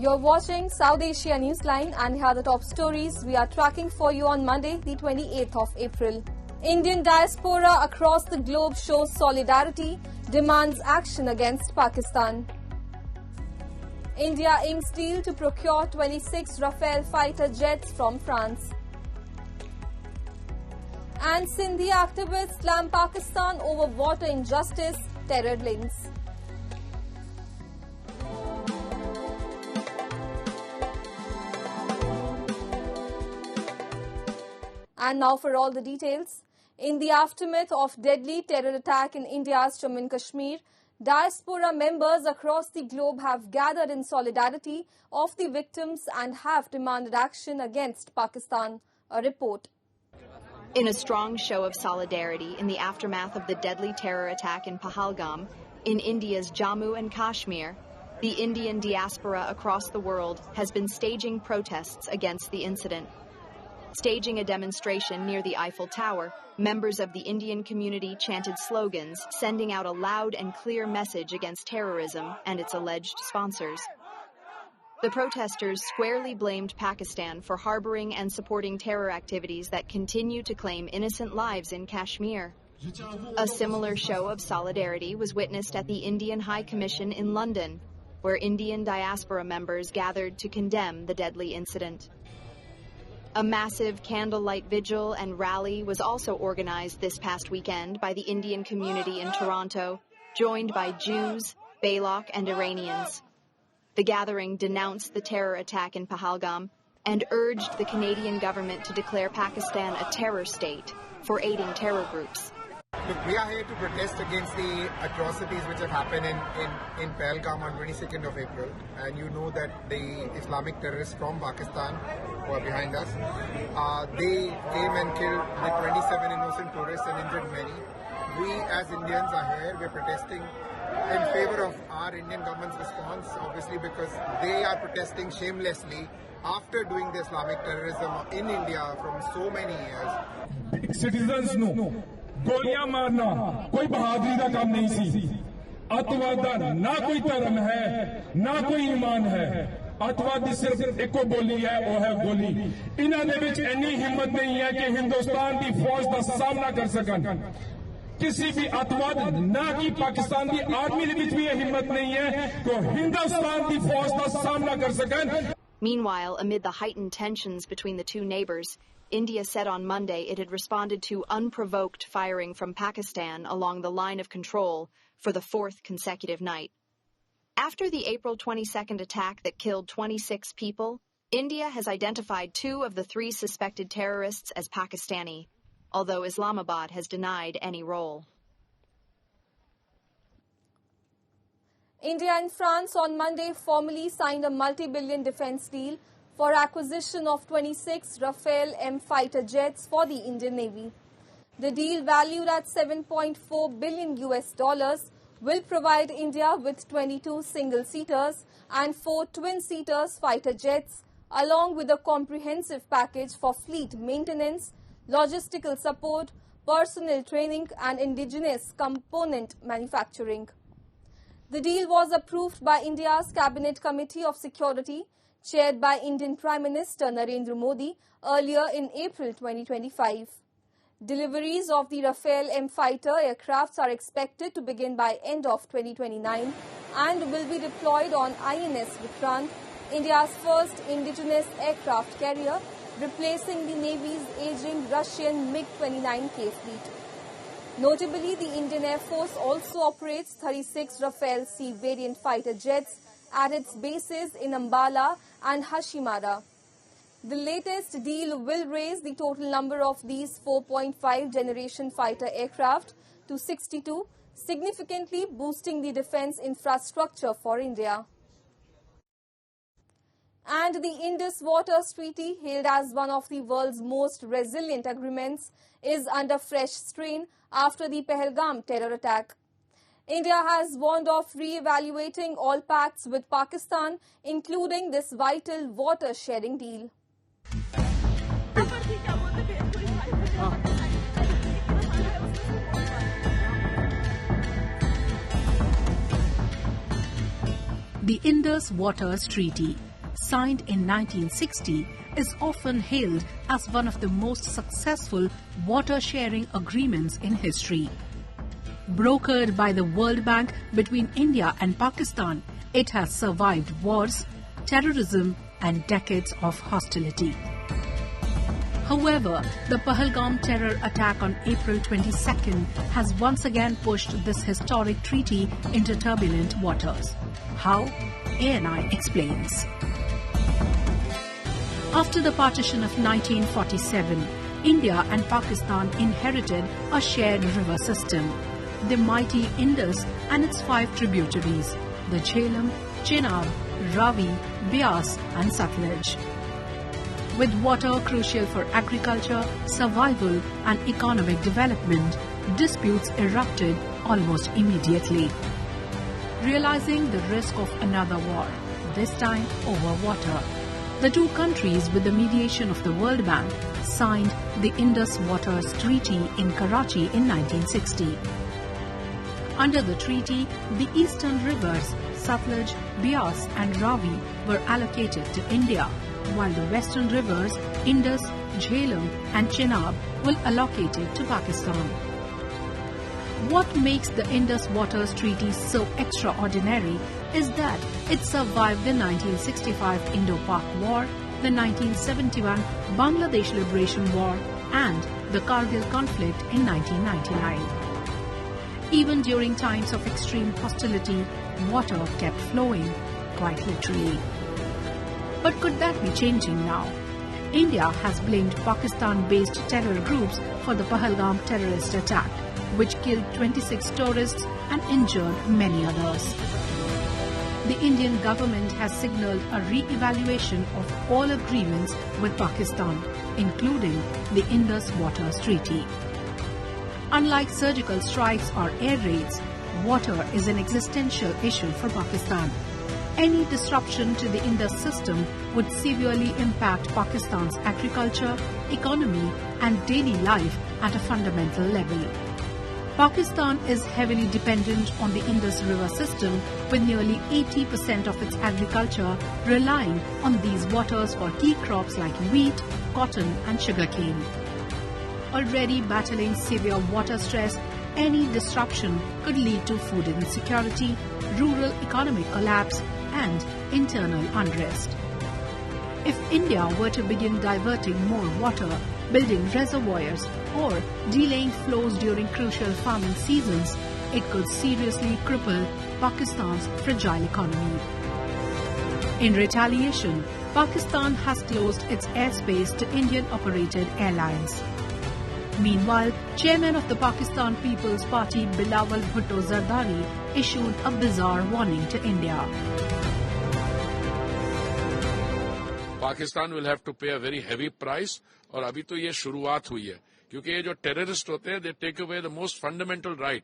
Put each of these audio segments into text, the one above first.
You're watching South Asia Newsline, and here are the top stories we are tracking for you on Monday, the 28th of April. Indian diaspora across the globe shows solidarity, demands action against Pakistan. India inks deal to procure 26 Rafale fighter jets from France. And Sindhi activists slam Pakistan over water injustice, terror links. And now for all the details. In the aftermath of deadly terror attack in India's Jammu and Kashmir, diaspora members across the globe have gathered in solidarity of the victims and have demanded action against Pakistan. A report. In a strong show of solidarity in the aftermath of the deadly terror attack in Pahalgam, in India's Jammu and Kashmir, the Indian diaspora across the world has been staging protests against the incident. Staging a demonstration near the Eiffel Tower, members of the Indian community chanted slogans, sending out a loud and clear message against terrorism and its alleged sponsors. The protesters squarely blamed Pakistan for harboring and supporting terror activities that continue to claim innocent lives in Kashmir. A similar show of solidarity was witnessed at the Indian High Commission in London, where Indian diaspora members gathered to condemn the deadly incident. A massive candlelight vigil and rally was also organized this past weekend by the Indian community in Toronto, joined by Jews, Baloch, and Iranians. The gathering denounced the terror attack in Pahalgam and urged the Canadian government to declare Pakistan a terror state for aiding terror groups. Look, we are here to protest against the atrocities which have happened in Pahalgam on 22nd of April. And you know that the Islamic terrorists from Pakistan who are behind us, they came and killed the 27 innocent tourists and injured many. We as Indians are here, we're protesting in favor of our Indian government's response, obviously because they are protesting shamelessly after doing the Islamic terrorism in India from so many years. Citizens know. गोलियां मारना कोई बहादुरी का काम नहीं सी अतवाद ना कोई धर्म है ना कोई ईमान है अतवाद सिर्फ एको बोली है वो है गोली इन्हां दे विच इन्नी हिम्मत नहीं है कि हिंदुस्तान की फौज का सामना कर सकन किसी भी अतवाद ना कि पाकिस्तान की आर्मी दे विच भी ये हिम्मत नहीं है कि हिंदुस्तान की फौज का सामना कर सकन. Meanwhile, amid the heightened tensions between the two neighbors, India said on Monday it had responded to unprovoked firing from Pakistan along the line of control for the fourth consecutive night. After the April 22nd attack that killed 26 people, India has identified 2 of the 3 suspected terrorists as Pakistani, although Islamabad has denied any role. India and France on Monday formally signed a multi-billion defense deal for acquisition of 26 Rafale M fighter jets for the Indian Navy. The deal, valued at $7.4 billion, will provide India with 22 single-seaters and 4 twin-seaters fighter jets, along with a comprehensive package for fleet maintenance, logistical support, personnel training and indigenous component manufacturing. The deal was approved by India's Cabinet Committee of Security, chaired by Indian Prime Minister Narendra Modi earlier in April 2025. Deliveries of the Rafale M fighter aircrafts are expected to begin by end of 2029 and will be deployed on INS Vikrant, India's first indigenous aircraft carrier, replacing the Navy's aging Russian MiG-29K fleet. Notably, the Indian Air Force also operates 36 Rafale C variant fighter jets at its bases in Ambala and Hashimara. The latest deal will raise the total number of these 4.5 generation fighter aircraft to 62, significantly boosting the defense infrastructure for India. And the Indus Waters Treaty, hailed as one of the world's most resilient agreements, is under fresh strain after the Pahalgam terror attack. India has warned of re-evaluating all pacts with Pakistan, including this vital water-sharing deal. The Indus Waters Treaty, signed in 1960, is often hailed as one of the most successful water-sharing agreements in history. Brokered by the World Bank between India and Pakistan, it has survived wars, terrorism, and decades of hostility. However, the Pahalgam terror attack on April 22nd has once again pushed this historic treaty into turbulent waters. How? ANI explains. After the partition of 1947, India and Pakistan inherited a shared river system, the mighty Indus and its 5 tributaries, the Jhelum, Chenab, Ravi, Beas and Satluj. With water crucial for agriculture, survival and economic development, disputes erupted almost immediately. Realizing the risk of another war, this time over water, the two countries, with the mediation of the World Bank, signed the Indus Waters Treaty in Karachi in 1960. Under the treaty, the eastern rivers Satluj, Beas and Ravi were allocated to India, while the western rivers Indus, Jhelum and Chenab were allocated to Pakistan. What makes the Indus Waters Treaty so extraordinary is that it survived the 1965 Indo-Pak War, the 1971 Bangladesh Liberation War and the Kargil conflict in 1999. Even during times of extreme hostility, water kept flowing, quite literally. But could that be changing now? India has blamed Pakistan-based terror groups for the Pahalgam terrorist attack, which killed 26 tourists and injured many others. The Indian government has signalled a re-evaluation of all agreements with Pakistan, including the Indus Waters Treaty. Unlike surgical strikes or air raids, water is an existential issue for Pakistan. Any disruption to the Indus system would severely impact Pakistan's agriculture, economy and daily life at a fundamental level. Pakistan is heavily dependent on the Indus River system, with nearly 80% of its agriculture relying on these waters for key crops like wheat, cotton and sugarcane. Already battling severe water stress, any disruption could lead to food insecurity, rural economic collapse and internal unrest. If India were to begin diverting more water, building reservoirs or delaying flows during crucial farming seasons, it could seriously cripple Pakistan's fragile economy. In retaliation, Pakistan has closed its airspace to Indian-operated airlines. Meanwhile, chairman of the Pakistan People's Party Bilawal Bhutto Zardari issued a bizarre warning to India. Pakistan will have to pay a very heavy price, और अभी तो ये शुरुआत हुई है, क्योंकि ये जो टेररिस्ट होते हैं, they take away the most fundamental right,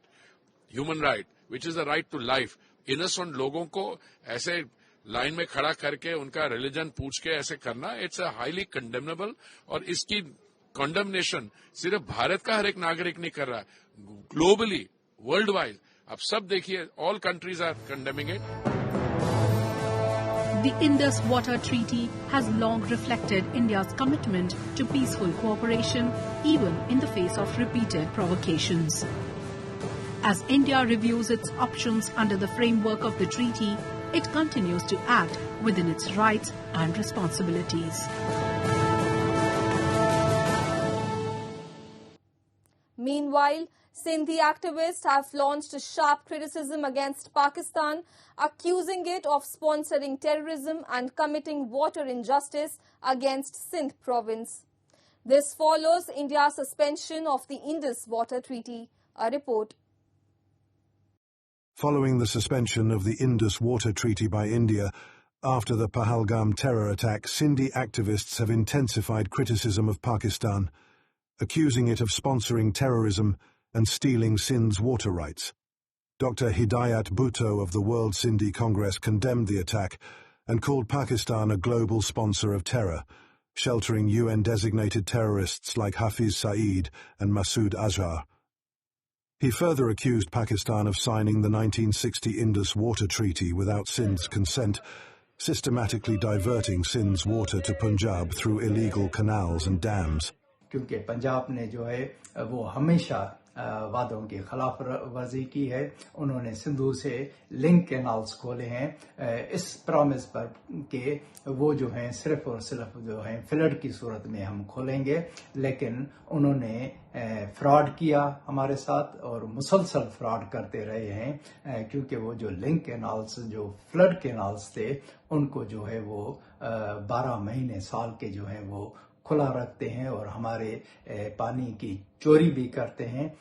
human right, which is the right to life. Innocent लोगों को ऐसे लाइन में खड़ा करके उनका रिलीजन पूछ के ऐसे करना, it's a highly condemnable, और इसकी condemnation सिर्फ भारत का हर एक नागरिक नहीं कर रहा है, globally, worldwide. अब सब देखिए, all countries are condemning it. The Indus Water Treaty has long reflected India's commitment to peaceful cooperation, even in the face of repeated provocations. As India reviews its options under the framework of the treaty, it continues to act within its rights and responsibilities. Meanwhile, Sindhi activists have launched sharp criticism against Pakistan, accusing it of sponsoring terrorism and committing water injustice against Sindh province. This follows India's suspension of the Indus Water Treaty. A report. Following the suspension of the Indus Water Treaty by India, after the Pahalgam terror attack, Sindhi activists have intensified criticism of Pakistan, accusing it of sponsoring terrorism and stealing Sindh's water rights. Dr. Hidayat Bhutto of the World Sindhi Congress condemned the attack and called Pakistan a global sponsor of terror, sheltering UN-designated terrorists like Hafiz Saeed and Masood Azhar. He further accused Pakistan of signing the 1960 Indus Water Treaty without Sindh's consent systematically diverting Sindh's water to Punjab through illegal canals and dams. क्योंकि पंजाब ने जो है वो हमेशा वादों की खिलाफ वर्जी की है। उन्होंने सिंधु से लिंक कैनाल्स खोले हैं इस प्रॉमिस पर कि वो जो हैं सिर्फ और सिर्फ जो हैं फ्लड की सूरत में हम खोलेंगे, लेकिन उन्होंने फ्रॉड किया हमारे साथ और मुसलसल फ्रॉड करते रहे हैं, क्योंकि वो जो लिंक कैनाल्स जो फ्लड कैनाल्स थे उनको जो है वो 12 महीने साल के जो है वो खुला रखते हैं और हमारे पानी की चोरी भी करते हैं।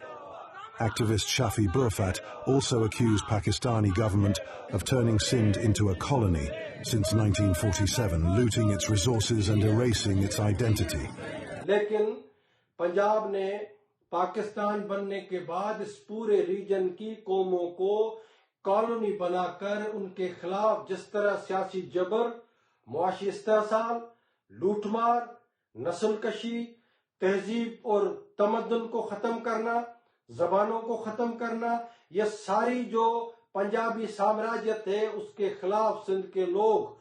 Activist Shafi Burfat also accused Pakistani government of turning Sindh into a colony since 1947, looting its resources and erasing its identity. लेकिन पंजाब ने पाकिस्तान बनने के बाद इस पूरे रीजन की कौमों को कॉलोनी बनाकर उनके खिलाफ जिस तरह सियासी जबर, मुआशी इस्तेहसाल, लूटमार, नस्लकशी, तहजीब और तमद्दुन को खत्म करना, जबानों को खत्म करना, ये सारी जो पंजाबी साम्राज्य थे उसके खिलाफ सिंध के लोग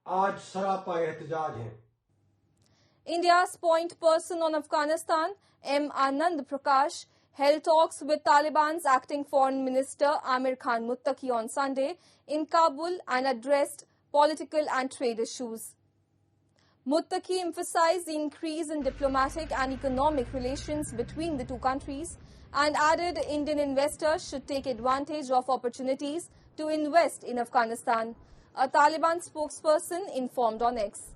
आज सरापा एहतजाज हैं। India's point person on Afghanistan, M. Anand Prakash, held talks with Taliban's acting foreign minister Amir Khan Muttaqi on Sunday in Kabul and addressed political and trade issues. Muttaqi emphasized the increase in diplomatic and economic relations between the two countries and added Indian investors should take advantage of opportunities to invest in Afghanistan, a Taliban spokesperson informed on X.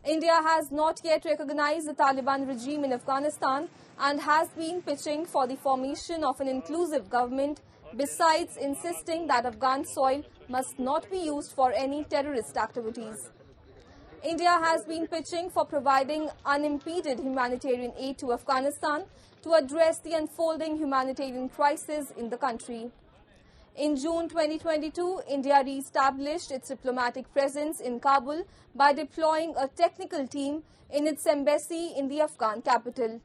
India has not yet recognized the Taliban regime in Afghanistan and has been pitching for the formation of an inclusive government, besides insisting that Afghan soil must not be used for any terrorist activities. India has been pitching for providing unimpeded humanitarian aid to Afghanistan to address the unfolding humanitarian crisis in the country. In June 2022, India re-established its diplomatic presence in Kabul by deploying a technical team in its embassy in the Afghan capital.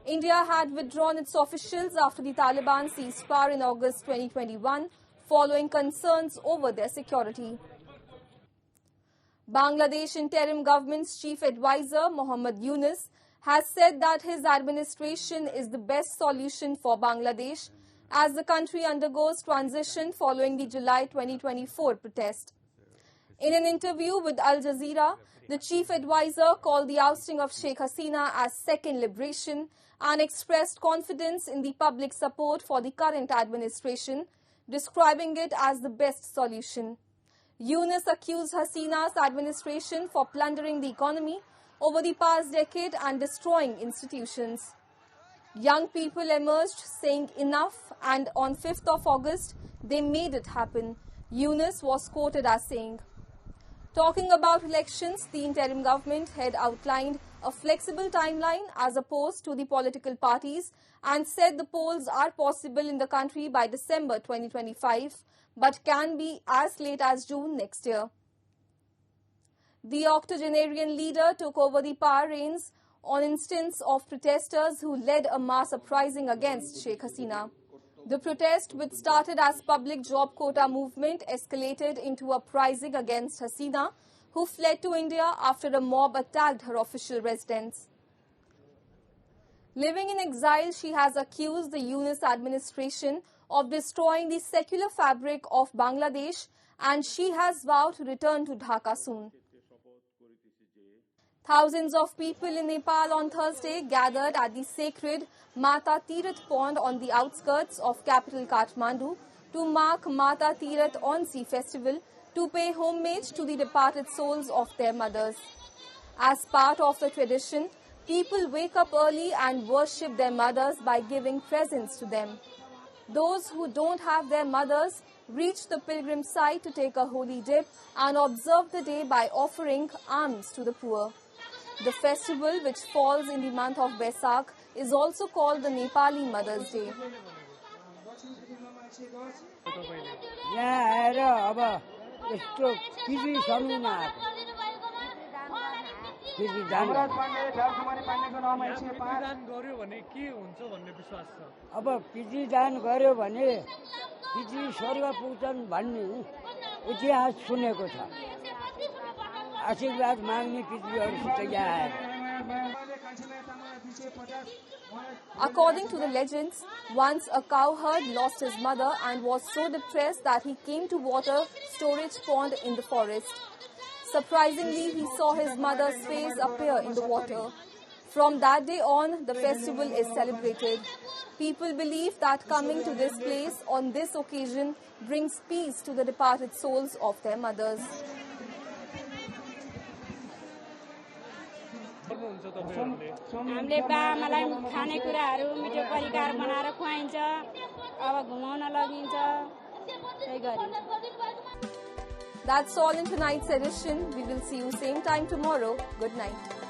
India had withdrawn its officials after the Taliban ceasefire in August 2021, following concerns over their security. Bangladesh interim government's chief advisor, Mohammad Yunus, has said that his administration is the best solution for Bangladesh as the country undergoes transition following the July 2024 protest. In an interview with Al Jazeera, the chief advisor called the ousting of Sheikh Hasina as second liberation and expressed confidence in the public support for the current administration, describing it as the best solution. Yunus accused Hasina's administration for plundering the economy over the past decade and destroying institutions. Young people emerged saying enough, and on 5th of August, they made it happen, Yunus was quoted as saying. Talking about elections, the interim government had outlined a flexible timeline as opposed to the political parties and said the polls are possible in the country by December 2025, but can be as late as June next year. The octogenarian leader took over the power reins on instance of protesters who led a mass uprising against Sheikh Hasina. The protest, which started as public job quota movement, escalated into uprising against Hasina, who fled to India after a mob attacked her official residence. Living in exile, she has accused the Yunus administration of destroying the secular fabric of Bangladesh, and she has vowed to return to Dhaka soon. Thousands of people in Nepal on Thursday gathered at the sacred Mata Tirath pond on the outskirts of capital Kathmandu to mark Mata Tirath Onsi festival to pay homage to the departed souls of their mothers. As part of the tradition, people wake up early and worship their mothers by giving presents to them. Those who don't have their mothers reach the pilgrim site to take a holy dip and observe the day by offering alms to the poor. The festival, which falls in the month of Baisakh, is also called the Nepali Mother's Day. आशीर्वाद माग्ने पृथ्वीहरूसित यहाँ आएर। According to the legends, once a cowherd lost his mother and was so depressed that he came to water storage pond in the forest. Surprisingly, he saw his mother's face appear in the water. From that day on, the festival is celebrated. People believe that coming to this place on this occasion brings peace to the departed souls of their mothers. हामीले बाआमालाई खानेकुराहरू मिठो परिकार बनाएर खुवाइन्छ अब घुमाउन लगिन्छ त्यही गरिन्छ That's all in tonight's edition. We will see you same time tomorrow. Good night.